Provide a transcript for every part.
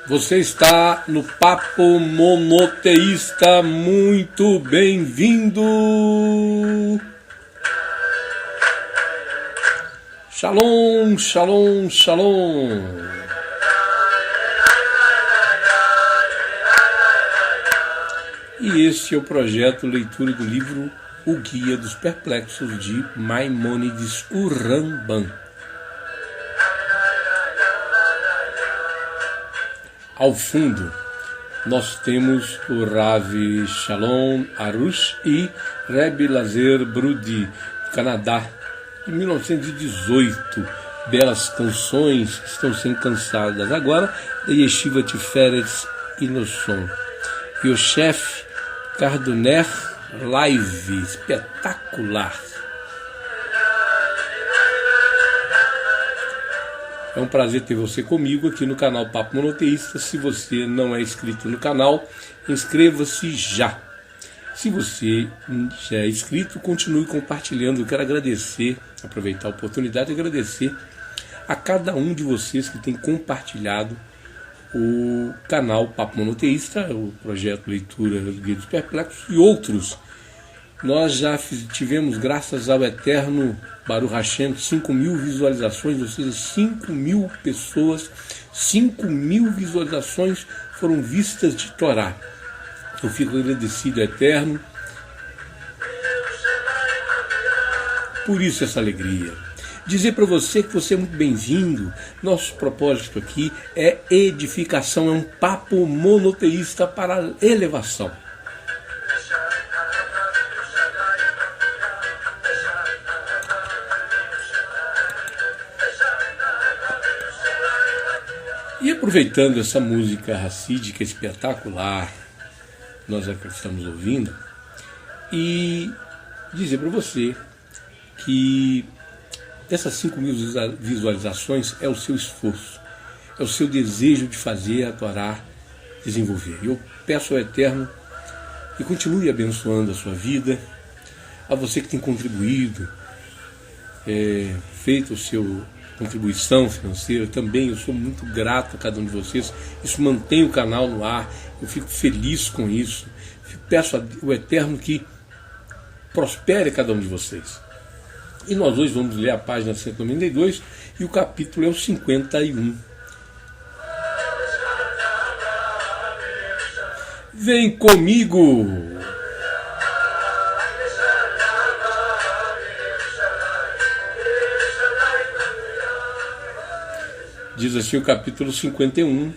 Você está no Papo Monoteísta, muito bem-vindo! Shalom, shalom, shalom! E este é o projeto Leitura do livro O Guia dos Perplexos de Maimônides, o Rambam. Ao fundo, nós temos o Rav Shalom Arush e Rebbe Lazer Brudi, do Canadá, de 1918. Belas canções que estão sendo cantadas agora, da Yeshiva Tiferet Inosson. E o chefe Cardoner Live, espetacular. É um prazer ter você comigo aqui no canal Papo Monoteísta. Se você não é inscrito no canal, inscreva-se já. Se você já é inscrito, continue compartilhando. Eu quero aproveitar a oportunidade de agradecer a cada um de vocês que tem compartilhado o canal Papo Monoteísta, o projeto Leitura do Guia dos Perplexos e outros. Nós já tivemos, graças ao Eterno Baruch Hashem, 5.000 visualizações, ou seja, 5.000 pessoas, 5.000 visualizações foram vistas de Torá. Eu fico agradecido ao Eterno por isso, essa alegria. Dizer para você que você é muito bem-vindo. Nosso propósito aqui é edificação, é um papo monoteísta para elevação. E aproveitando essa música racídica espetacular, nós estamos ouvindo, e dizer para você que dessas 5.000 visualizações é o seu esforço, é o seu desejo de fazer a Torá desenvolver. Eu peço ao Eterno que continue abençoando a sua vida, a você que tem contribuído, feito o seu contribuição financeira também. Eu sou muito grato a cada um de vocês. Isso mantém o canal no ar. Eu fico feliz com isso. Peço ao Eterno que prospere cada um de vocês. E nós hoje vamos ler a página 192 e o capítulo é o 51. Vem comigo! Diz assim o capítulo 51,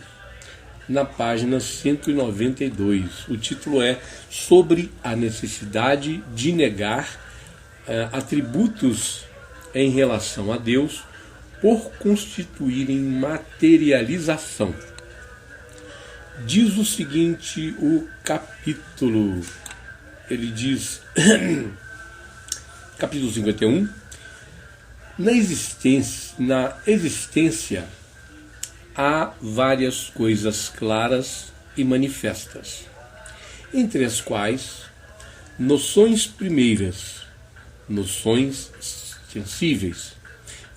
na página 192. O título é Sobre a necessidade de negar atributos em relação a Deus por constituírem materialização. Diz o seguinte o capítulo. Ele diz, capítulo 51, na existência há várias coisas claras e manifestas, entre as quais noções primeiras, noções sensíveis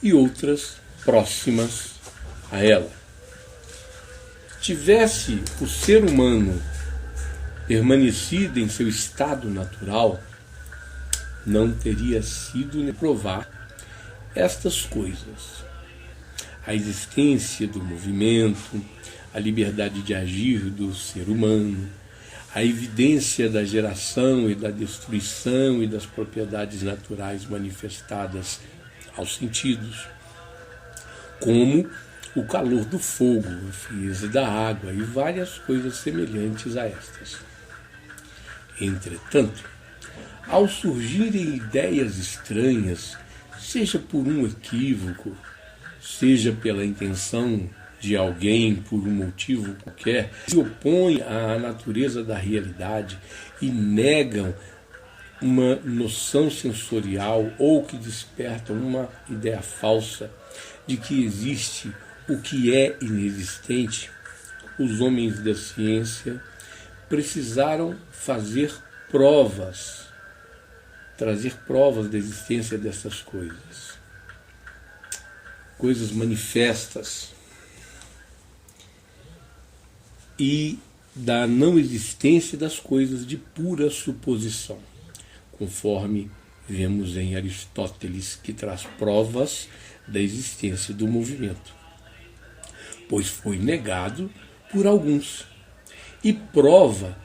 e outras próximas a ela. Tivesse o ser humano permanecido em seu estado natural, não teria sido provar estas coisas. A existência do movimento, a liberdade de agir do ser humano, a evidência da geração e da destruição e das propriedades naturais manifestadas aos sentidos, como o calor do fogo, a frieza da água e várias coisas semelhantes a estas. Entretanto, ao surgirem ideias estranhas, seja por um equívoco, seja pela intenção de alguém, por um motivo qualquer, se opõem à natureza da realidade e negam uma noção sensorial ou que despertam uma ideia falsa de que existe o que é inexistente, os homens da ciência precisaram fazer provas, trazer provas da existência dessas coisas. Coisas manifestas. e da não existência das coisas de pura suposição, conforme vemos em Aristóteles, que traz provas da existência do movimento, pois foi negado por alguns, e prova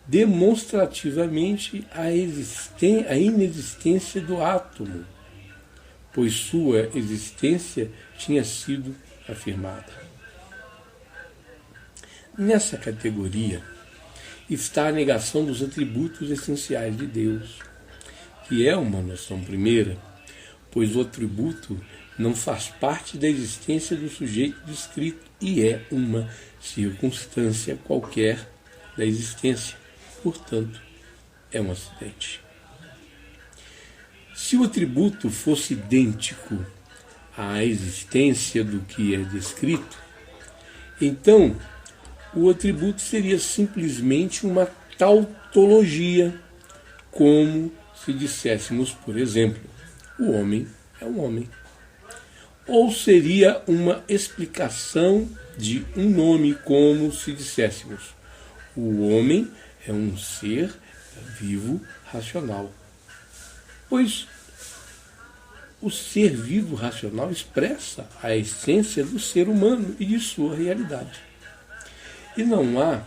demonstrativamente a inexistência do átomo, pois sua existência tinha sido afirmada. Nessa categoria está a negação dos atributos essenciais de Deus, que é uma noção primeira, pois o atributo não faz parte da existência do sujeito descrito e é uma circunstância qualquer da existência, portanto, é um acidente. Se o atributo fosse idêntico à existência do que é descrito, então o atributo seria simplesmente uma tautologia, como se disséssemos, por exemplo, o homem é um homem. Ou seria uma explicação de um nome, como se disséssemos, o homem é um ser vivo racional. Pois o ser vivo racional expressa a essência do ser humano e de sua realidade. E não há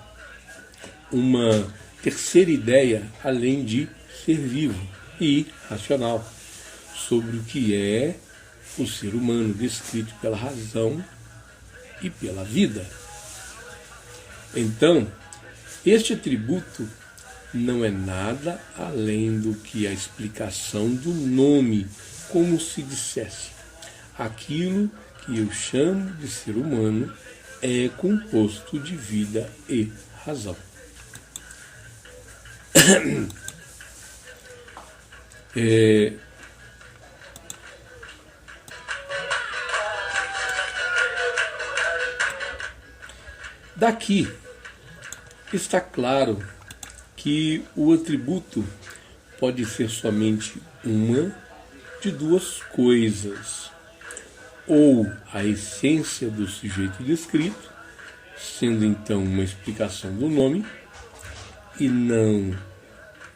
uma terceira ideia além de ser vivo e racional sobre o que é o ser humano descrito pela razão e pela vida. Então, este atributo não é nada além do que a explicação do nome, como se dissesse, aquilo que eu chamo de ser humano é composto de vida e razão. Daqui está claro que o atributo pode ser somente uma de duas coisas: ou a essência do sujeito descrito, sendo então uma explicação do nome, e não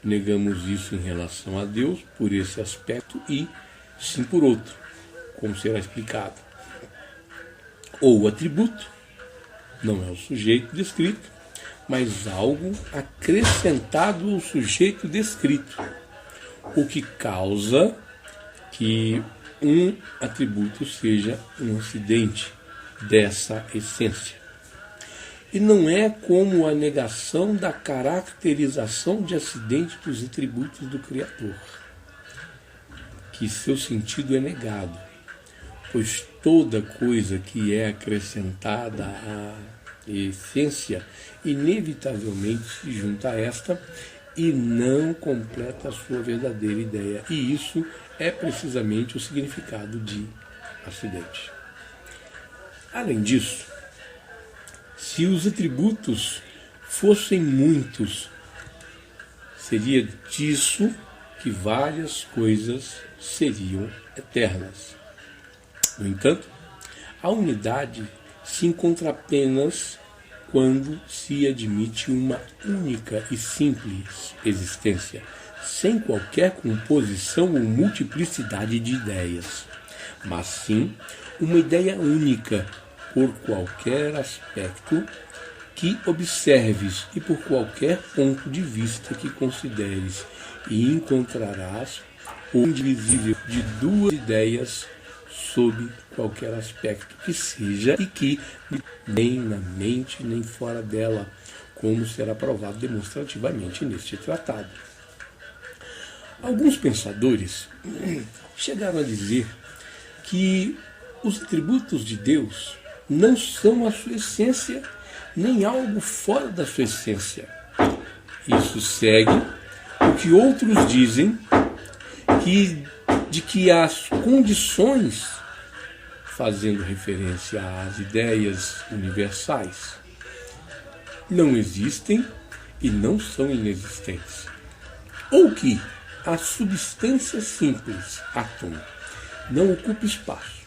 negamos isso em relação a Deus por esse aspecto e sim por outro, como será explicado. Ou o atributo não é o sujeito descrito, mas algo acrescentado ao sujeito descrito, o que causa que um atributo seja um acidente dessa essência. E não é como a negação da caracterização de acidente dos atributos do Criador, que seu sentido é negado, pois toda coisa que é acrescentada à essência inevitavelmente se junta a esta e não completa a sua verdadeira ideia. E isso é precisamente o significado de acidente. Além disso, se os atributos fossem muitos, seria disso que várias coisas seriam eternas. No entanto, a unidade se encontra apenas quando se admite uma única e simples existência, sem qualquer composição ou multiplicidade de ideias, mas sim uma ideia única por qualquer aspecto que observes e por qualquer ponto de vista que consideres, e encontrarás o indivisível de duas ideias sob qualquer aspecto que seja e que nem na mente nem fora dela, como será provado demonstrativamente neste tratado. Alguns pensadores chegaram a dizer que os atributos de Deus não são a sua essência, nem algo fora da sua essência. Isso segue o que outros dizem de que as condições, fazendo referência às ideias universais, não existem e não são inexistentes. Ou que a substância simples, átomo, não ocupa espaço,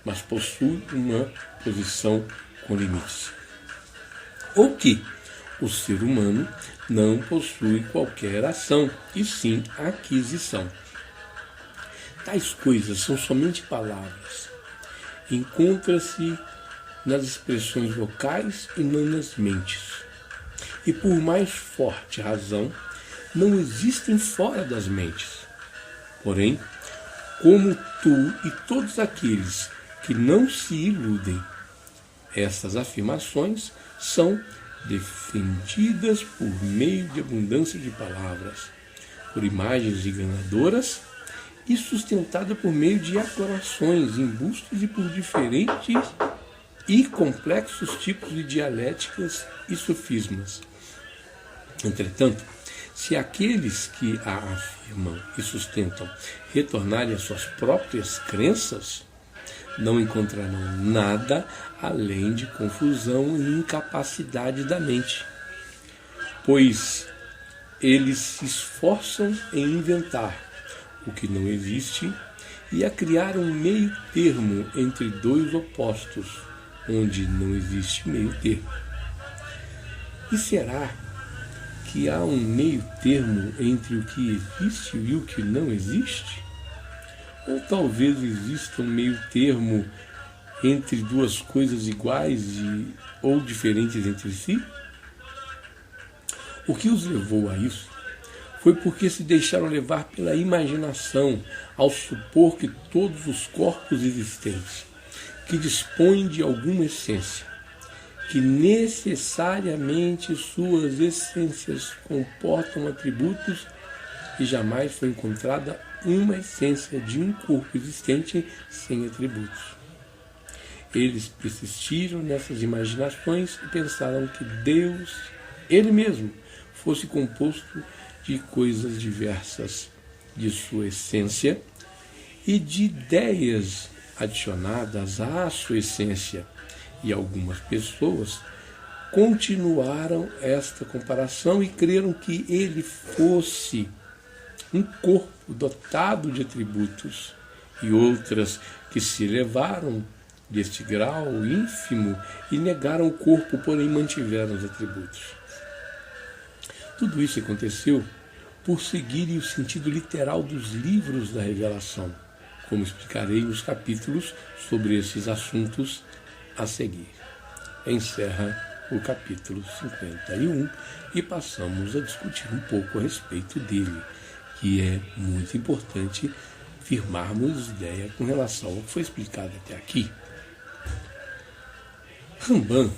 mas possui uma posição com limites. ou que o ser humano não possui qualquer ação, e sim aquisição. Tais coisas são somente palavras. Encontra-se nas expressões vocais e não nas mentes. E por mais forte razão, não existem fora das mentes. Porém, como tu e todos aqueles que não se iludem, estas afirmações são defendidas por meio de abundância de palavras, por imagens enganadoras e sustentada por meio de aclamações, embustes e por diferentes e complexos tipos de dialéticas e sofismas. Entretanto, se aqueles que a afirmam e sustentam retornarem às suas próprias crenças, não encontrarão nada além de confusão e incapacidade da mente, pois eles se esforçam em inventar o que não existe e a criar um meio termo entre dois opostos, onde não existe meio termo. E será que há um meio termo entre o que existe e o que não existe? Ou talvez exista um meio termo entre duas coisas iguais ou diferentes entre si? O que os levou a isso foi porque se deixaram levar pela imaginação ao supor que todos os corpos existentes, que dispõem de alguma essência, que necessariamente suas essências comportam atributos e jamais foi encontrada uma essência de um corpo existente sem atributos. Eles persistiram nessas imaginações e pensaram que Deus, Ele mesmo, fosse composto de coisas diversas de sua essência e de ideias adicionadas à sua essência. E algumas pessoas continuaram esta comparação e creram que ele fosse um corpo dotado de atributos, e outras que se elevaram deste grau ínfimo e negaram o corpo, porém mantiveram os atributos. Tudo isso aconteceu por seguirem o sentido literal dos livros da Revelação, como explicarei nos capítulos sobre esses assuntos a seguir. Encerra o capítulo 51 e passamos a discutir um pouco a respeito dele, que é muito importante firmarmos ideia com relação ao que foi explicado até aqui. Rambam,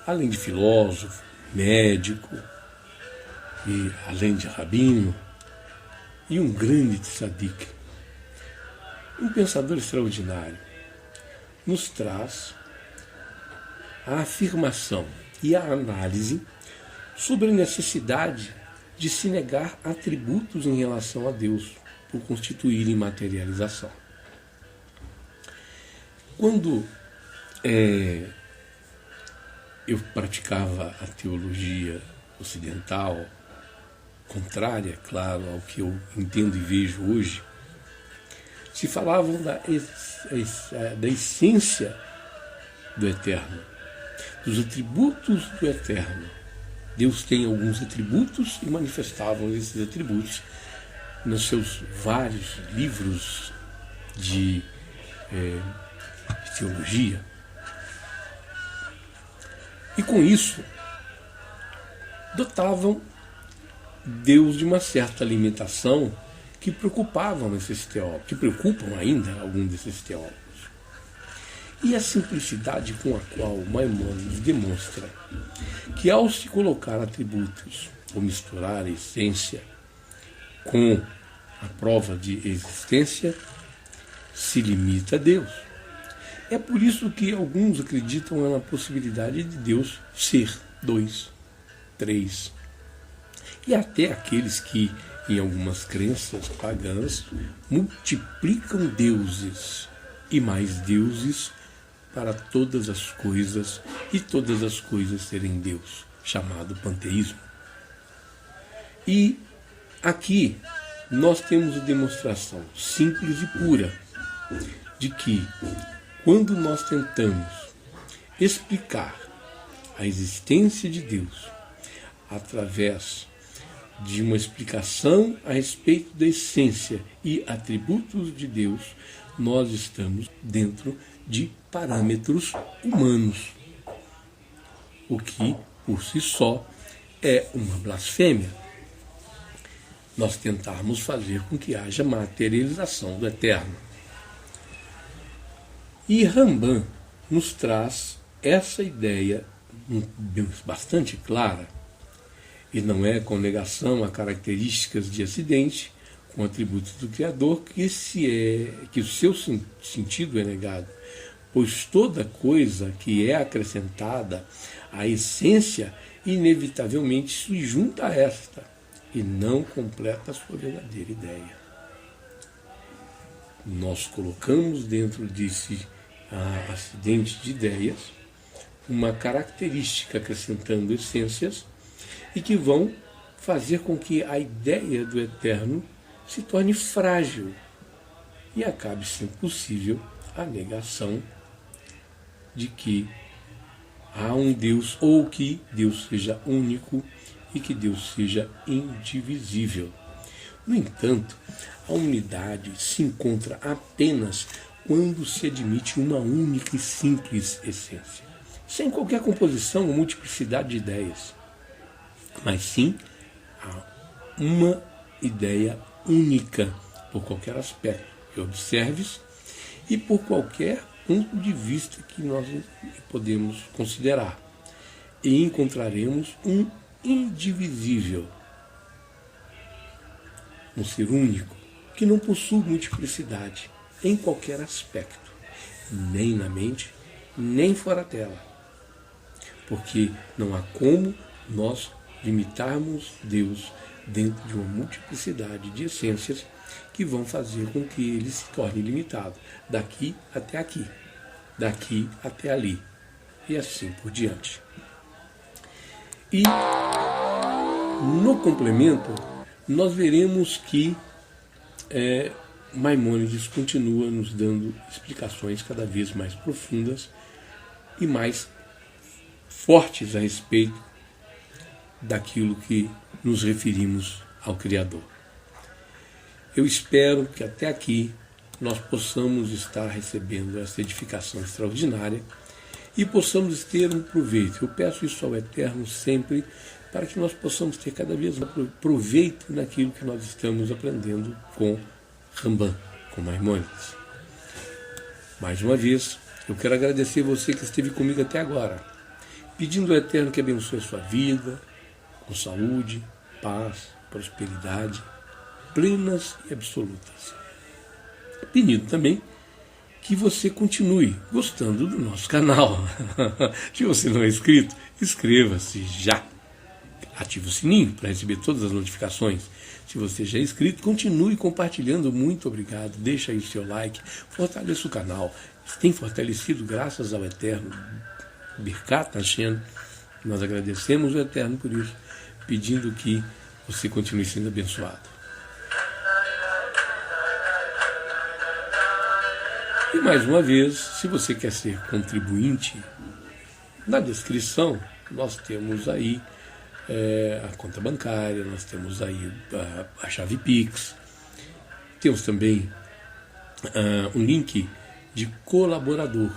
além de filósofo, médico e além de rabino, e um grande tzadik, um pensador extraordinário, nos traz a afirmação e a análise sobre a necessidade de se negar atributos em relação a Deus por constituírem materialização. Quando eu praticava a teologia ocidental, contrária, claro, ao que eu entendo e vejo hoje, se falavam da essência do Eterno, dos atributos do Eterno. Deus tem alguns atributos e manifestavam esses atributos nos seus vários livros de teologia. E com isso, dotavam Deus de uma certa alimentação que preocupavam esses teólogos, que preocupam ainda alguns desses teólogos. E a simplicidade com a qual Maimônides demonstra que, ao se colocar atributos ou misturar a essência com a prova de existência, se limita a Deus. É por isso que alguns acreditam na possibilidade de Deus ser 2, 3. E até aqueles que, em algumas crenças pagãs, multiplicam deuses e mais deuses para todas as coisas e todas as coisas serem Deus, chamado panteísmo. E aqui nós temos a demonstração simples e pura de que, quando nós tentamos explicar a existência de Deus através de uma explicação a respeito da essência e atributos de Deus, nós estamos dentro de parâmetros humanos, o que, por si só, é uma blasfêmia. Nós tentarmos fazer com que haja materialização do eterno. E Rambam nos traz essa ideia bastante clara, e não é com negação a características de acidente, com atributos do Criador, que o seu sentido é negado, pois toda coisa que é acrescentada à essência inevitavelmente se junta a esta e não completa a sua verdadeira ideia. Nós colocamos dentro desse acidente de ideias uma característica acrescentando essências e que vão fazer com que a ideia do eterno se torne frágil e acabe sendo possível a negação de que há um Deus, ou que Deus seja único e que Deus seja indivisível. No entanto, a unidade se encontra apenas quando se admite uma única e simples essência, sem qualquer composição ou multiplicidade de ideias, mas sim uma ideia única por qualquer aspecto que observes e por qualquer ponto de vista que nós podemos considerar. E encontraremos um indivisível, um ser único, que não possui multiplicidade em qualquer aspecto, nem na mente, nem fora dela. Porque não há como nós limitarmos Deus dentro de uma multiplicidade de essências que vão fazer com que ele se torne limitado, daqui até aqui, daqui até ali, e assim por diante. E no complemento, nós veremos que Maimônides continua nos dando explicações cada vez mais profundas e mais fortes a respeito daquilo que nos referimos ao Criador. Eu espero que até aqui nós possamos estar recebendo essa edificação extraordinária e possamos ter um proveito. Eu peço isso ao Eterno sempre, para que nós possamos ter cada vez mais proveito naquilo que nós estamos aprendendo com Rambam, com Maimônides. Mais uma vez, eu quero agradecer você que esteve comigo até agora, pedindo ao Eterno que abençoe a sua vida, com saúde, paz, prosperidade, plenas e absolutas. Pedindo também que você continue gostando do nosso canal. Se você não é inscrito, inscreva-se já. Ative o sininho para receber todas as notificações. Se você já é inscrito, continue compartilhando. Muito obrigado. Deixa aí o seu like. Fortaleça o canal. Tem fortalecido graças ao Eterno. Birkat Hashem. Nós agradecemos o Eterno por isso, pedindo que você continue sendo abençoado. E mais uma vez, se você quer ser contribuinte, na descrição nós temos aí a conta bancária, nós temos aí a chave Pix, temos também um link de colaborador,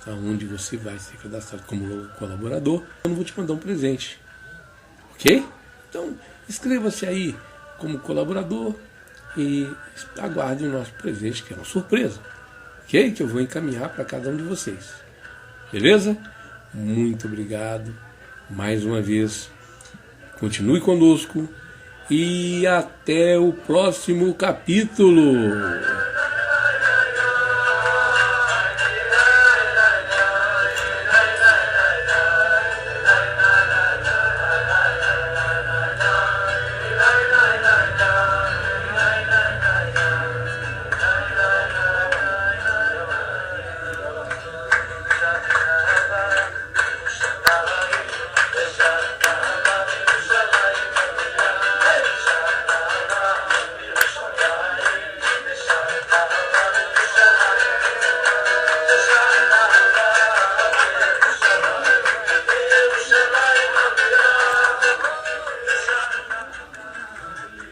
onde você vai ser cadastrado como colaborador. Eu não vou te mandar um presente, ok? Então, inscreva-se aí como colaborador e aguarde o nosso presente, que é uma surpresa, ok? Que eu vou encaminhar para cada um de vocês. Beleza? Muito obrigado. Mais uma vez, continue conosco e até o próximo capítulo.